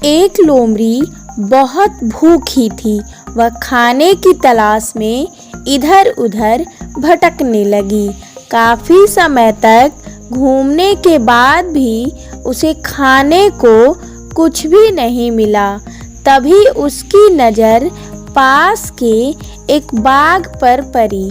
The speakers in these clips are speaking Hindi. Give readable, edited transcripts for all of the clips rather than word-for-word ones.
एक लोमड़ी बहुत भूखी थी। वह खाने की तलाश में इधर उधर भटकने लगी। काफी समय तक घूमने के बाद भी उसे खाने को कुछ भी नहीं मिला। तभी उसकी नज़र पास के एक बाग पर पड़ी।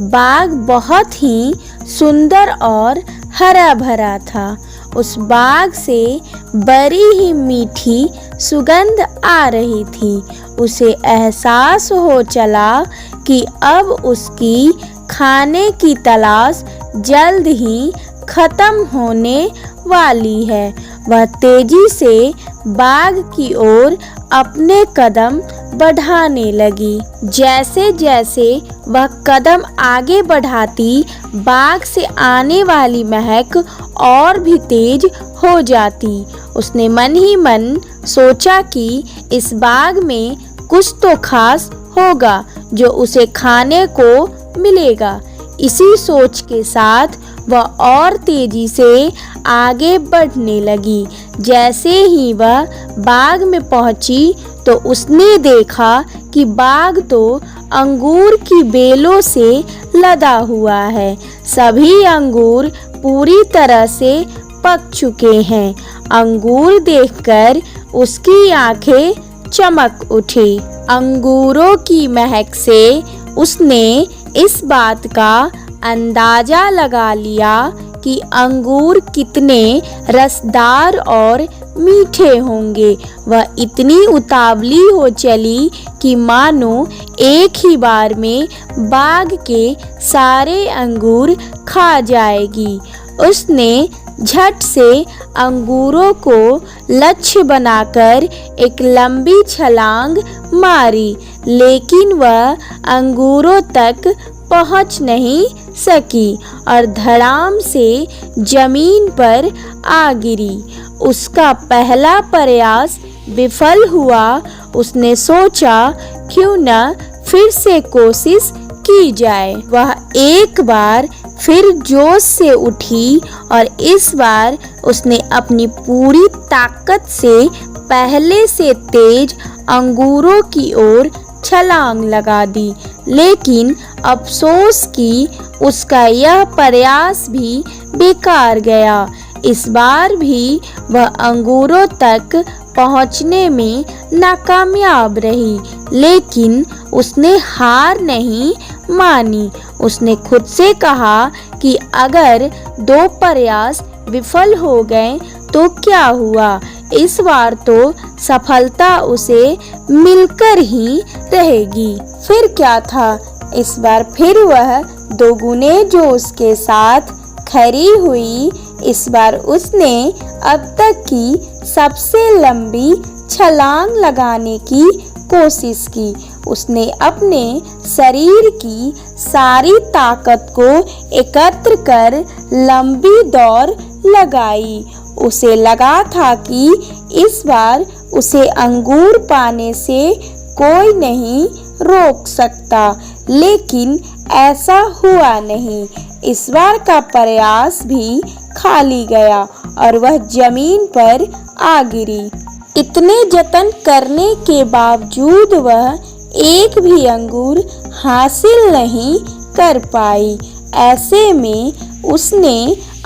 बाग बहुत ही सुंदर और हरा भरा था। उस बाग से बड़ी ही मीठी सुगंध आ रही थी। उसे एहसास हो चला कि अब उसकी खाने की तलाश जल्द ही खत्म होने वाली है। वह तेजी से बाग की ओर अपने कदम बढ़ाने लगी। जैसे जैसे वह कदम आगे बढ़ाती, बाग से आने वाली महक और भी तेज हो जाती। उसने मन ही मन सोचा कि इस बाग में कुछ तो खास होगा जो उसे खाने को मिलेगा। इसी सोच के साथ वह और तेजी से आगे बढ़ने लगी। जैसे ही वह बाग में पहुंची तो उसने देखा कि बाग तो अंगूर की बेलों से लदा हुआ है। सभी अंगूर पूरी तरह से पक चुके हैं। अंगूर देखकर उसकी आंखें चमक उठी। अंगूरों की महक से उसने इस बात का अंदाजा लगा लिया कि अंगूर कितने रसदार और मीठे होंगे। वह इतनी उतावली हो चली कि मानो एक ही बार में बाग के सारे अंगूर खा जाएगी। उसने झट से अंगूरों को लक्ष्य बनाकर एक लंबी छलांग मारी, लेकिन वह अंगूरों तक पहुंच नहीं सकी और धड़ाम से जमीन पर आ गिरी। उसका पहला प्रयास विफल हुआ। उसने सोचा क्यों न फिर से कोशिश की जाए। वह एक बार फिर जोश से उठी और इस बार उसने अपनी पूरी ताकत से पहले से तेज अंगूरों की ओर छलांग लगा दी। लेकिन अफसोस कि उसका यह प्रयास भी बेकार गया। इस बार भी वह अंगूरों तक पहुंचने में नाकामयाब रही, लेकिन उसने हार नहीं मानी। उसने खुद से कहा कि अगर 2 प्रयास विफल हो गए तो क्या हुआ, इस बार तो सफलता उसे मिलकर ही रहेगी। फिर क्या था, इस बार फिर वह दोगुने जोश के साथ खड़ी हुई। इस बार उसने अब तक की सबसे लंबी छलांग लगाने की कोशिश की। उसने अपने शरीर की सारी ताकत को एकत्र कर लंबी दौड़ लगाई। उसे लगा था कि इस बार उसे अंगूर पाने से कोई नहीं रोक सकता, लेकिन ऐसा हुआ नहीं। इस बार का प्रयास भी खाली गया और वह जमीन पर आ गिरी। इतने जतन करने के बावजूद वह एक भी अंगूर हासिल नहीं कर पाई। ऐसे में उसने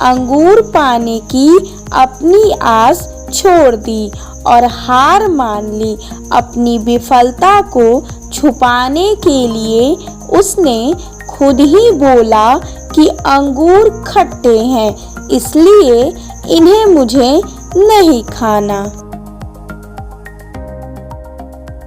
अंगूर पाने की अपनी आस छोड़ दी और हार मान ली। अपनी विफलता को छुपाने के लिए उसने खुद ही बोला कि अंगूर खट्टे हैं, इसलिए इन्हें मुझे नहीं खाना।